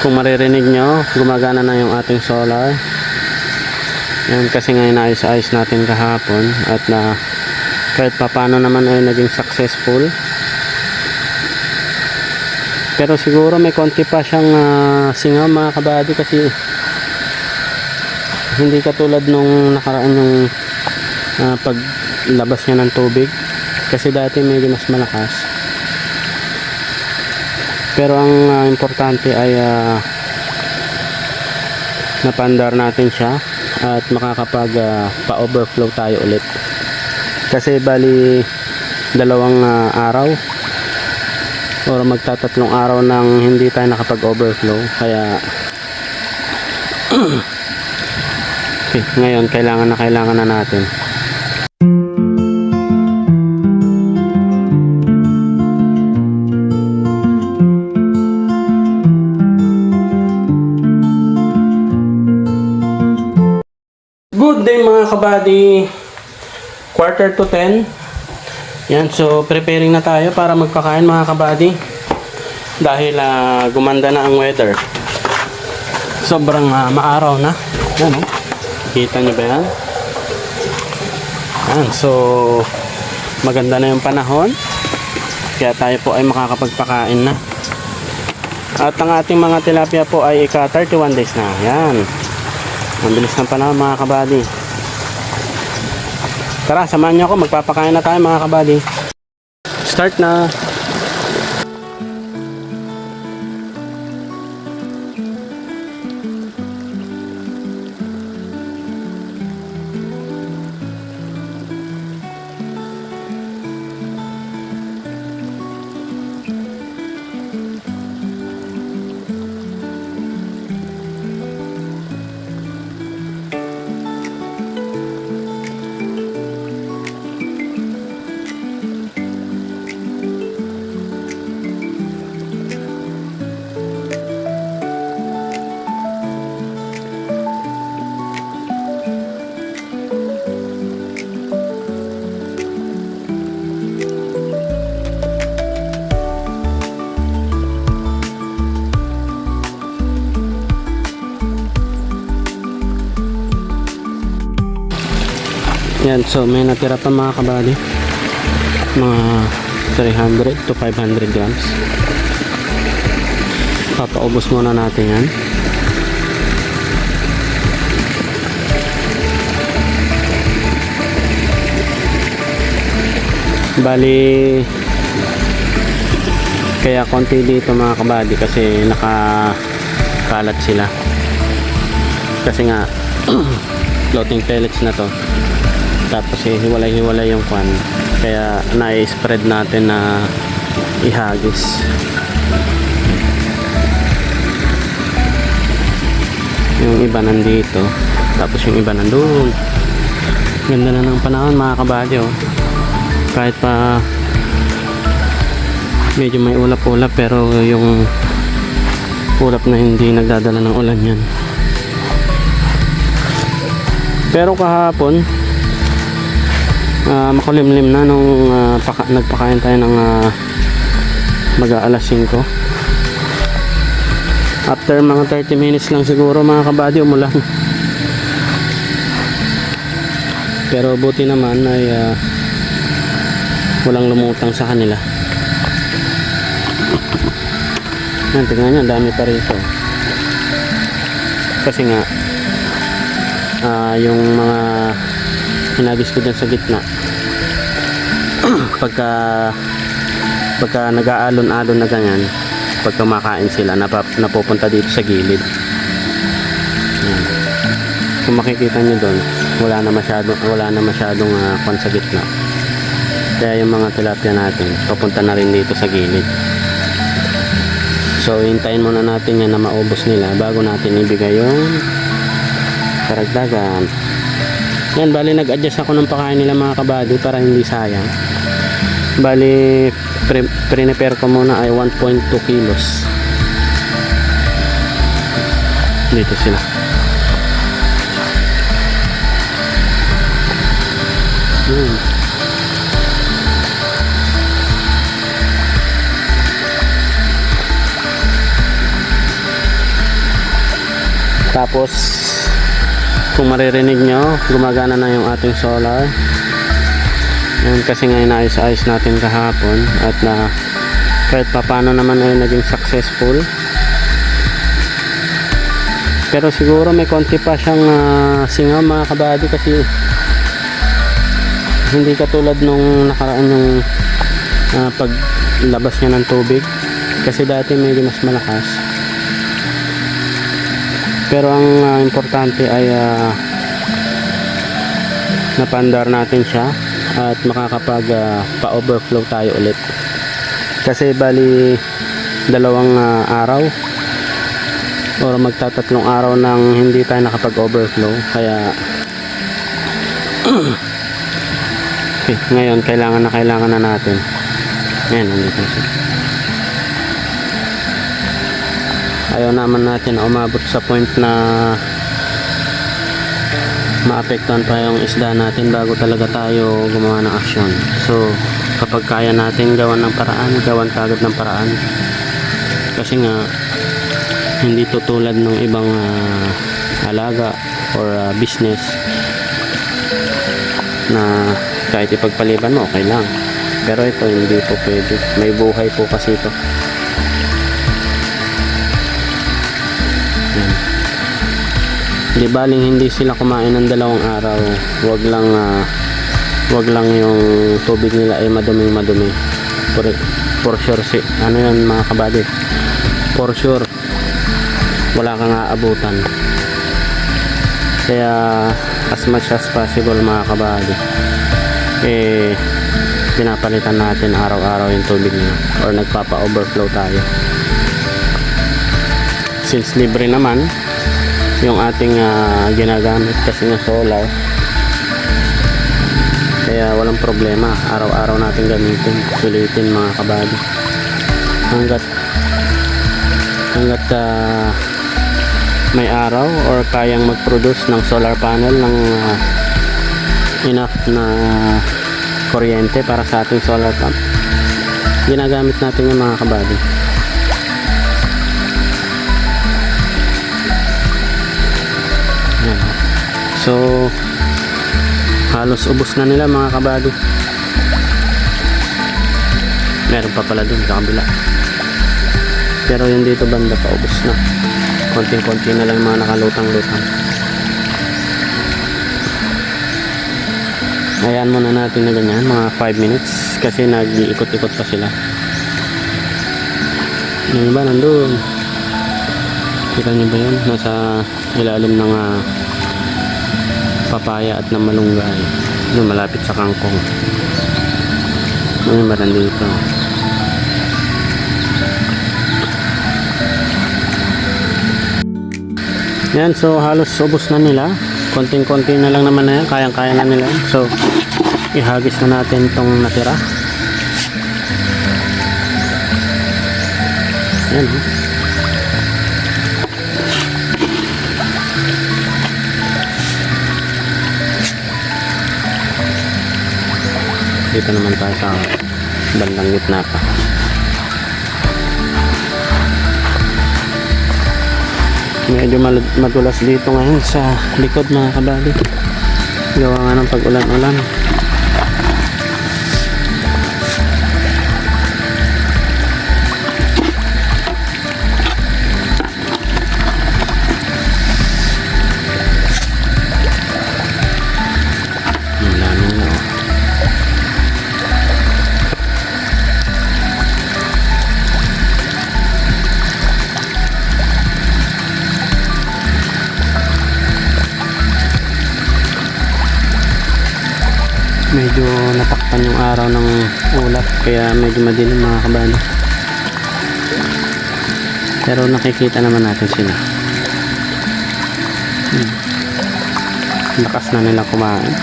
Kung maririnig nyo, gumagana na yung ating solar. Yan, kasi ngayon ayos-ayos natin kahapon at na kahit papano naman ay naging successful. Pero siguro may konti pa siyang singaw mga kabady, kasi hindi katulad nung nakaraan yung paglabas niya ng tubig, kasi dati medyo mas malakas. Pero ang importante ay napandar natin siya at makakapag pa-overflow tayo ulit, kasi bali dalawang araw o magtatatlong araw nang hindi tayo nakapag-overflow, kaya okay, ngayon kailangan na natin. Good day mga kabady, 9:45. Yan, so preparing na tayo para magpakain mga kabady, dahil gumanda na ang weather. Sobrang maaraw na. Yan, oh. Kita nyo ba yan? Yan, so maganda na yung panahon, kaya tayo po ay makakapagpakain na. At ang ating mga tilapia po ay ika 31 days na. Yan, ang bilis ng panahon mga kabady. Tara, samahan nyo ako, magpapakain na tayo mga kabady. Start na. Yan, so may natira pa mga kabady, mga 300 to 500 grams. Papaubos muna natin yan. Bali kaya konti dito mga kabady, kasi nakakalat sila, kasi nga floating pellets na to. Tapos hiwalay-hiwalay yung kwan, kaya na-spread natin na ihagis. Yung iba nandito, tapos yung iba nandun. Ganda na ng panahon mga kabady, oh. Kahit pa medyo may ulap-ulap, pero yung ulap na hindi nagdadala ng ulan yan. Pero kahapon makulimlim na nung nagpakain tayo ng mag-aalas 5. After mga 30 minutes lang siguro mga kabady, umulan. Pero buti naman ay walang lumutang sa kanila. Yan, tingnan nyo, dami pa rito, kasi nga yung mga hinagis ko dyan sa gitna, pagka nag-aalon-alon na ganyan, pagka makain sila, napupunta dito sa gilid. Yan. Kung makikita nyo doon, wala na masyadong kwan sa gitna, kaya yung mga tilapia natin papunta na rin dito sa gilid. So hintayin muna natin yan na maubos nila bago natin ibigay yung karagdagan. Yan, bali nag-adjust ako ng pakain nila mga kabady para hindi sayang. Bali prepare ko muna ay 1.2 kilos. Dito sila. Tapos kung maririnig nyo, gumagana na yung ating solar. Yan, kasi nga inaayos-ayos natin kahapon at na kahit papano naman ay naging successful. Pero siguro may konti pa siyang singaw mga kabady, kasi hindi katulad nung nakaraan yung paglabas niya ng tubig, kasi dati medyo mas malakas. Pero ang importante ay napandar natin siya at makakapag pa-overflow tayo ulit, kasi bali 2 araw or magtatatlong araw nang hindi tayo nakapag-overflow. Kaya okay, ngayon kailangan na natin. Ayan, nandito siya. Ayaw naman natin na umabot sa point na maapektuhan pa yung isda natin bago talaga tayo gumawa ng aksyon. So kapag kaya natin gawan ng paraan, gawan kagad ng paraan, kasi nga hindi tutulad ng ibang alaga or business na kahit ipagpaliban mo okay lang, pero ito hindi po pwede, may buhay po kasi ito. Di baling hindi sila kumain ng 2 araw, wag lang yung tubig nila ay madumi for sure ano yan mga kabady, for sure wala kang aabutan. Kaya as much as possible mga kabady, pinapalitan natin araw-araw yung tubig nila or nagpapa-overflow tayo, since libre naman yung ating ginagamit kasi ng solar. Kaya walang problema, araw-araw natin gamitin, sulitin mga kabady, hanggat may araw or kayang mag-produce ng solar panel ng enough na kuryente para sa ating solar pump, ginagamit natin yung mga kabady. Yan. So halos ubos na nila mga kabady. Meron pa pala dun sa kabila, pero yung dito banda pa ubos na, konting-konti na lang mga nakalutang-lutang. Ayan muna natin na ganyan mga 5 minutes, kasi nag-iikot-ikot pa sila. Yan ba nandun, kita nyo ba yun, nasa ilalim ng papaya at ng malunggay, doon malapit sa kangkong. Yan ba nandito. Yan, so halos ubos na nila, konting-konti na lang naman na yan, kayang-kaya na nila. So ihagis na natin itong natira. Yan, dito naman tayo sa bandang gitna pa. Medyo madulas dito ngayon sa likod mga kabady, gawa nga ng pag-ulan-ulan. Medyo natakpan yung araw ng ulap, kaya medyo madilim mga kabady, pero nakikita naman natin sila. Lakas na nila kumain.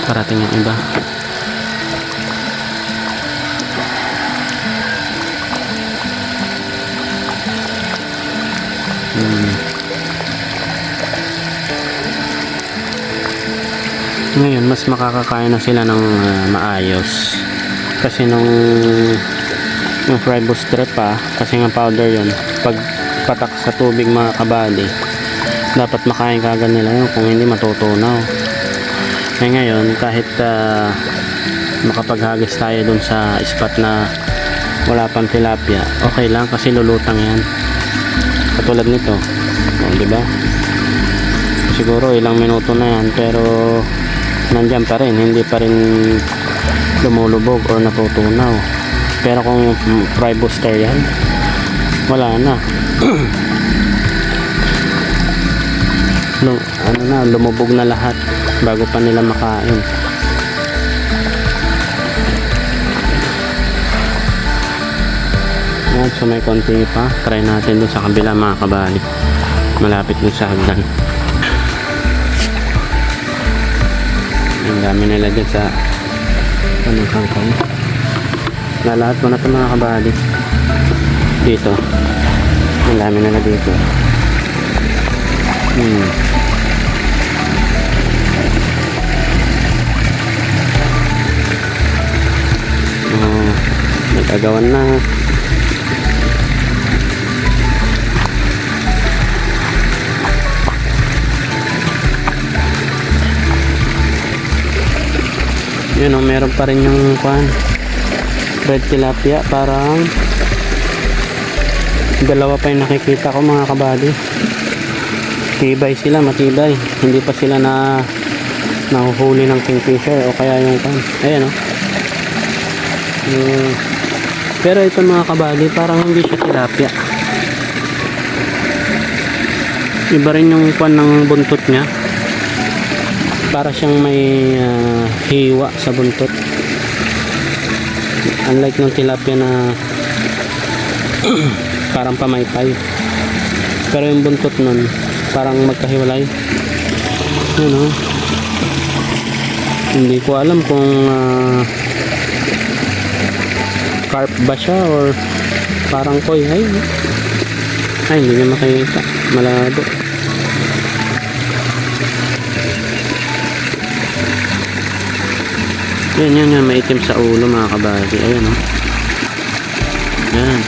Parating yung iba. Ngayon mas makakakain na sila ng maayos, kasi nung fry booster pa, kasi nga powder yun, pag patak sa tubig mga kabady, dapat makain kagad nila yun, kung hindi matutunaw. Ngayon kahit makapaghagis tayo dun sa spot na wala pang tilapia, okay lang kasi lulutang yan, katulad nito. Diba? Siguro ilang minuto na yan, pero nandyan pa rin, hindi pa rin lumulubog or natutunaw. Pero kung fry booster yan, wala na. Lumubog na lahat bago pa nila makain. So may konti pa, try natin dun sa kabila mga kabali, malapit dun sa hagdan. Ang dami nila dyan sa kangkong. Lalahat mo na ito mga kabali. Dito ang dami nila dito. Nagagawan na. Yun o, meron pa rin yung red tilapia, parang dalawa pa yung nakikita ko mga kabady. Tibay sila, matibay, hindi pa sila nahuhuli ng kingfisher o kaya yung ayan o. Pero ito mga kabady, parang hindi siya tilapia, iba rin yung ng buntot nya, para siyang may hiwa sa buntot, unlike ng tilapia na parang pamaypay, pero yung buntot nun parang magkahiwalay. Yun o, hindi ko alam kung carp ba siya or parang koi. Ay hindi na makikita, malabo. Yan, maitim sa ulo mga kabady. Ayan o. Yan.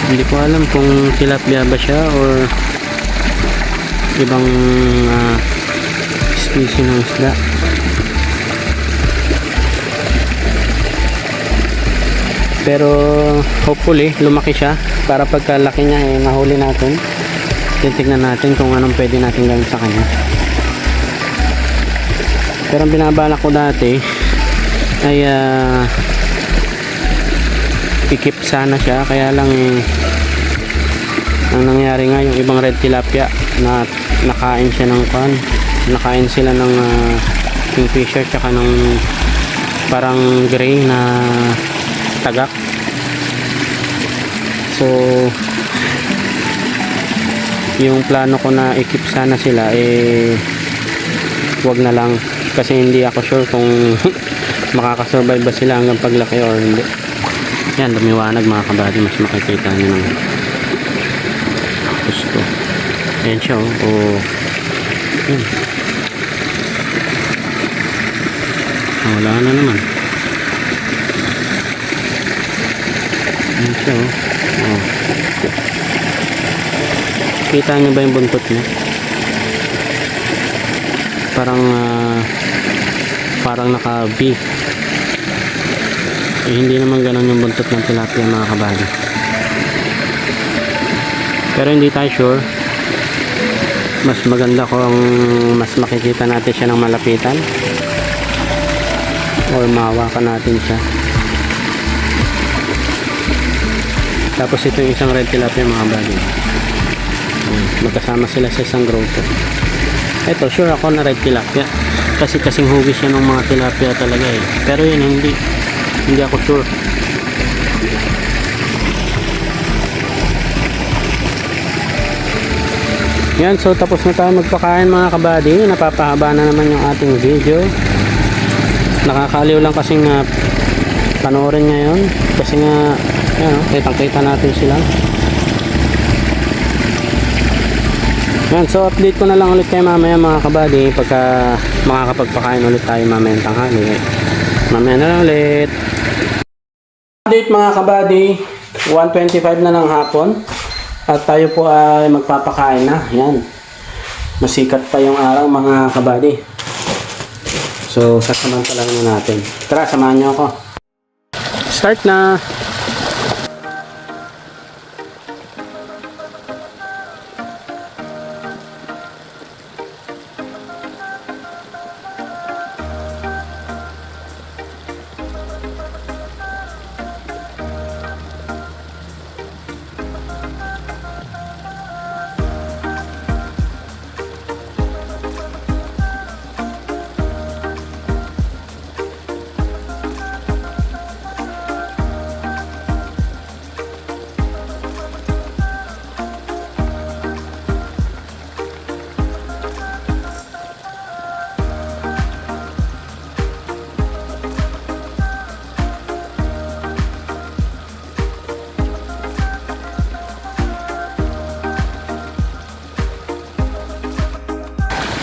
Hindi ko alam kung tilapia ba siya or ibang species ng isda. Pero hopefully lumaki siya para pagkalaki niya mahuli natin. Titignan natin kung anong pwede natin gawin sa kanya. Pero ang binabalak ko dati ay ikip sana siya, kaya lang ang nangyari nga yung ibang red tilapia na nakain siya ng nakain sila ng kingfisher tsaka ng parang gray na tagak. So yung plano ko na ikip sana sila wag na lang, kasi hindi ako sure kung makakasurvive ba sila hanggang paglaki or hindi. Yan, lumiwanag mga kabady, mas makikita nyo ng gusto. Ayan siya yan. Wala na naman. Ayan siya kita nyo ba yung buntot niya? Parang naka V. Hindi naman ganun yung buntot ng tilapia mga kabady. Pero hindi tayo sure. Mas maganda kung mas makikita natin siya ng malapitan or mahawakan natin siya. Tapos ito yung isang red tilapia mga kabady. Magkasama sila sa isang grotto. Ito sure ako na red tilapia, kasi kasing hugis yan ng mga tilapia talaga pero yun hindi ako sure. Yan, so tapos na tayo magpakain mga kabady. Napapahaba na naman yung ating video. Nakakaliw lang kasing panoorin ngayon kasi kasi nga yan, kitang-kita natin sila. Yan, so update ko na lang ulit kayo mamaya mga kabady pagka makakapagpakain ulit tayo mamaya ng tanghali. Mamaya na lang ulit. Update mga kabady, 1:25 na ng hapon at tayo po ay magpapakain na. Yan, masikat pa yung araw mga kabady. So sasamantalahan na natin. Tara, samahan nyo ako. Start na.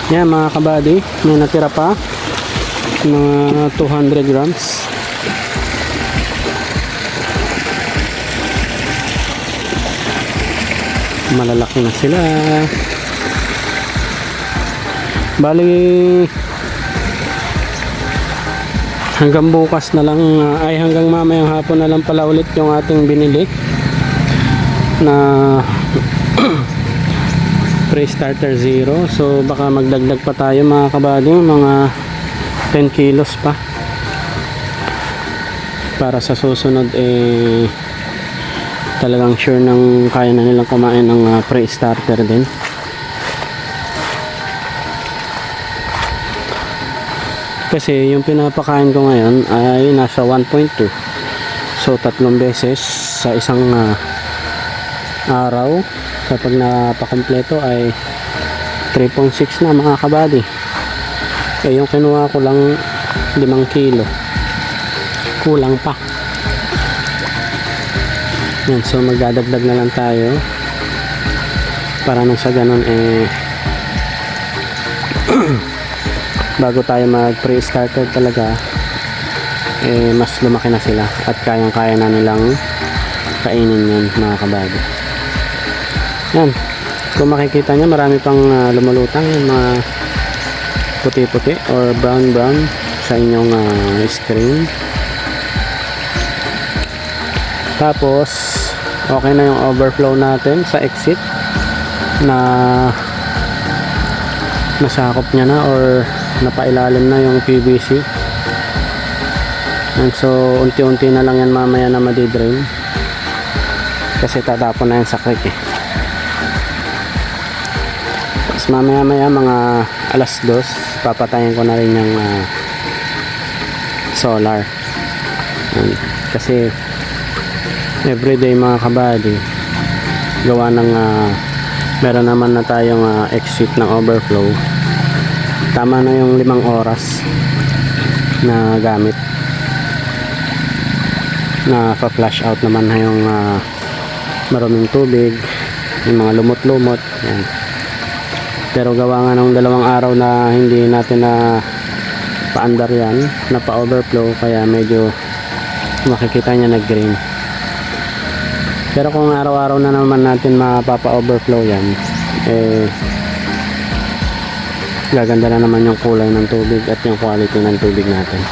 Yan mga kabady, may natira pa na 200 grams. Malalaki na sila. Bali hanggang bukas na lang, ay hanggang mamayang hapon na lang pala ulit yung ating binili na pre-starter zero. So baka magdagdag pa tayo mga kabady, mga 10 kilos pa para sa susunod talagang sure nang kaya na nilang kumain ng pre-starter din. Kasi yung pinapakain ko ngayon ay nasa 1.2, so 3 beses sa isang araw. Kapag napakompleto ay 3.6 na mga kabady. Yung kinuha ko lang 5 kilo, kulang pa. Yan, so magdadagdag na lang tayo para nang sa ganun bago tayo mag pre-starter talaga mas lumaki na sila at kayang kaya na nilang kainin yan mga kabady. Yan, kung makikita nyo marami pang lumulutang yung mga puti-puti or brown sa inyong screen. Tapos okay na yung overflow natin sa exit na nasakop nya na or napailalim na yung PVC. And so unti-unti na lang yan mamaya na madidrain kasi tatapon na yan sa creek Mamaya mga alas 2 papatayin ko na rin yung solar. Kasi everyday mga kabady gawa ng meron naman na tayong exit ng overflow, tama na yung 5 oras na gamit na pa-flush out naman na yung maruming tubig, yung mga lumot-lumot yan. Pero gawa nga ng 2 araw na hindi natin na paandar yan, na pa-overflow, kaya medyo makikita niya nag-green. Pero kung araw-araw na naman natin mapapa-overflow yan, gaganda na naman yung kulay ng tubig at yung quality ng tubig natin.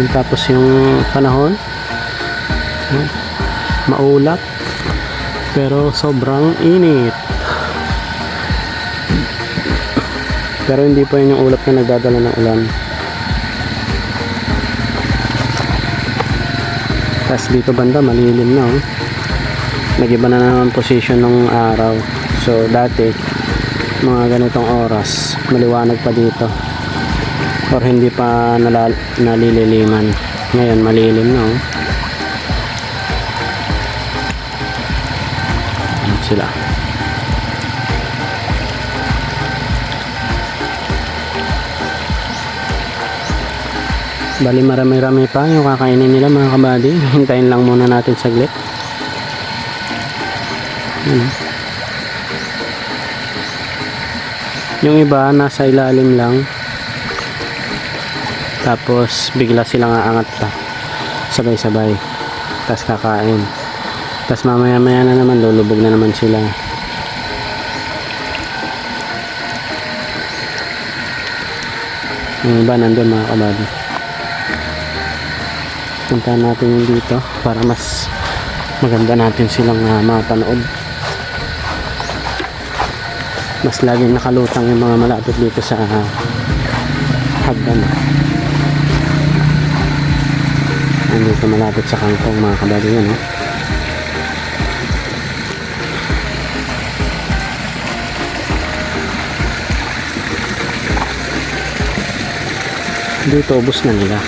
Tapos yung panahon maulap pero sobrang init, pero hindi pa yun yung ulap na nagdadala ng ulan. Tapos dito banda malilim na nag-iba na naman position ng araw. So dati mga ganitong oras maliwanag pa dito or hindi pa nalililiman, ngayon malilim na sila. Bali marami-rami pa yung kakainin nila mga kabady. Hintayin lang muna natin saglit. Yung iba nasa ilalim lang. Tapos bigla silang aangat pa. Sabay-sabay. Tapos kakain. Tapos mamaya-maya na naman lulubog na naman sila. Yung iba nandun mga kabady. Puntahan natin yung dito para mas maganda natin silang mapanood. Mas laging nakalutang yung mga malapit dito sa hagdan. Nandito malapit sa kangkong mga kabady yun. Dito ubos na nila.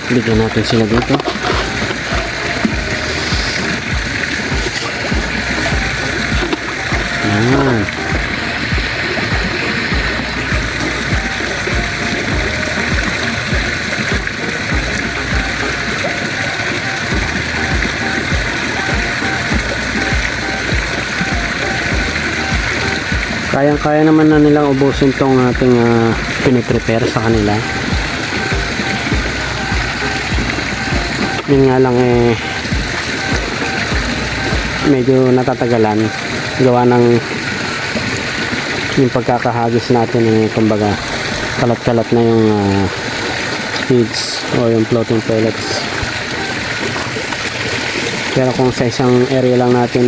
Bigyan natin sila dito. Ayan. Kayang-kaya naman na nilang ubusin tong ating piniprepare sa kanila. Yun nga lang medyo natatagalan gawa ng yung pagkakahagis natin kumbaga kalat-kalat na yung feeds o yung floating pellets. Pero kung sa isang area lang natin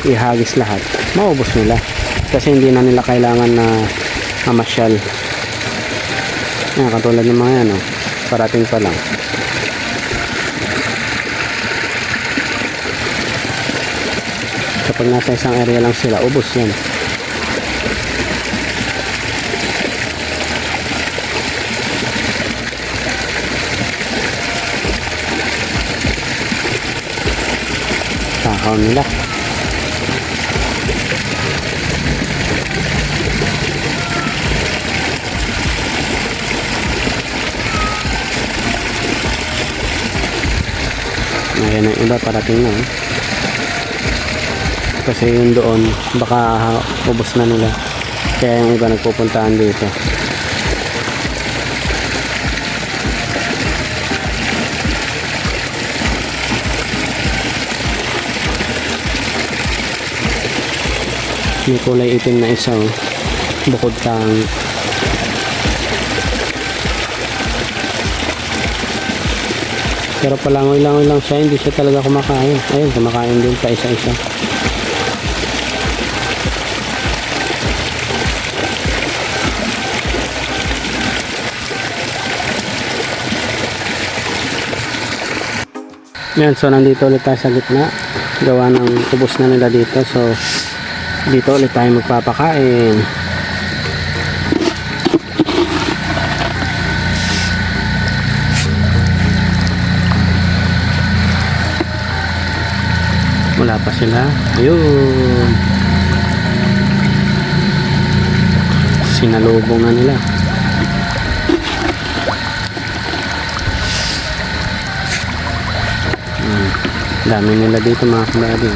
ihagis lahat, maubos nila kasi hindi na nila kailangan na mamasyal. Yan, katulad ng mga yan, parating pa lang. Kapag nasa isang area lang sila, ubos yan. Takaw nila. Ayan ang iba parating na kasi yung doon baka ubos na nila kaya yung iba nagpupuntaan dito. May kulay itim na isa bukod kang pero palangoy-langoy lang siya, hindi siya talaga kumakain. Ayun, kumakain din pa isa-isa. Yan, so nandito ulit tayo sa gitna. Gawa ng ubos na nila dito. So, dito ulit tayo magpapakain. Wala pa sila. Ayun. Sinalubong na nila. Dami nila dito mga kabady.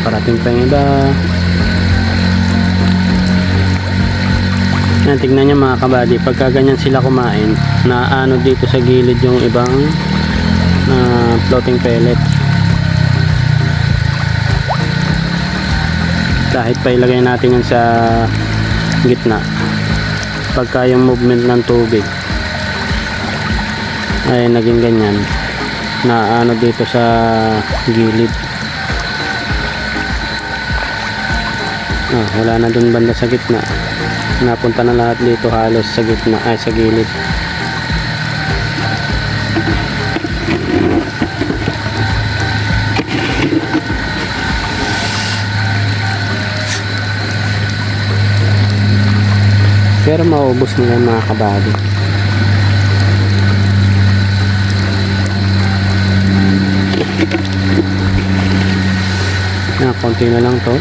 Parating pa yung iba. Yan, tignan nyo mga kabady, pagka ganyan sila kumain, naano dito sa gilid yung ibang floating pellet. Kahit pa ilagay natin yan sa gitna, pagka yung movement ng tubig ay naging ganyan, naano dito sa gilid. Wala na dun banda sa gitna, napunta na lahat dito halos sa gitna, ay sa gilid. Pero maubos nila mga kabady. Na konti na lang to.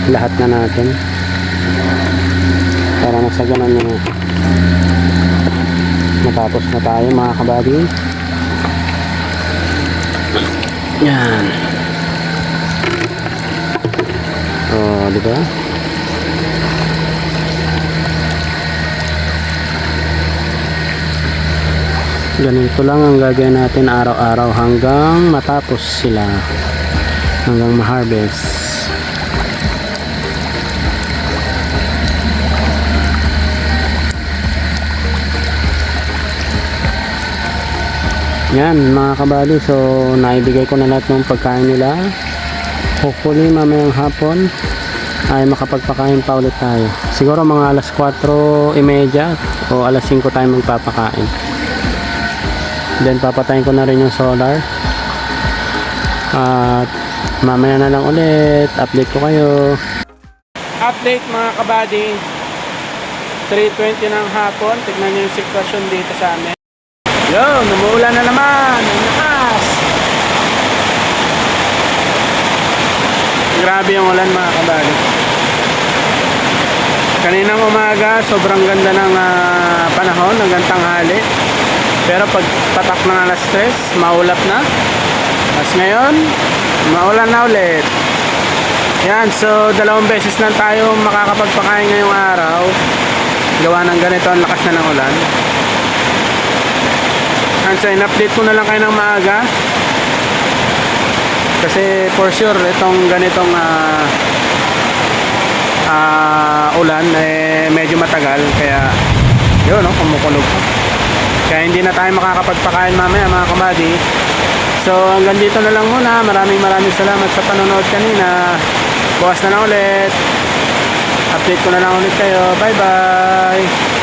Lahat na natin para nasaganan na matapos na tayo mga kabady. Yan. Oh, di ba? Ganito lang ang gagawin natin araw-araw hanggang matapos sila, hanggang ma-harvest. Yan mga kabady, so naibigay ko na lahat ng pagkain nila. Hopefully mamayang hapon ay makapagpakain pa ulit tayo. Siguro mga alas 4:30 o alas 5 tayo magpapakain. Then papatayin ko na rin yung solar. At mamaya na lang ulit, update ko kayo. Update mga kabady, 3:20 ng hapon. Tignan nyo yung sitwasyon dito sa amin. Yo, numuulan na naman. Ang lakas. Grabe yung ulan mga kabady. Kaninang umaga, sobrang ganda ng panahon, hanggang tanghali. Pero pag patak ng alas 3, maulap na. Tapos ngayon, maulan na ulit. Yan, so 2 beses na tayo makakapagpakain ngayong araw. Gawa ng ganito, ang lakas na ng ulan. And so, in-update ko na lang kayo ng maaga. Kasi for sure, itong ganitong ulan, medyo matagal. Kaya, yun, no, kumukulog pa. Kaya hindi na tayo makakapagpakain mamaya mga kabady. So hanggang dito na lang muna. Maraming salamat sa panonood kanina. Bukas na lang ulit. Update ko na lang ulit kayo. Bye bye.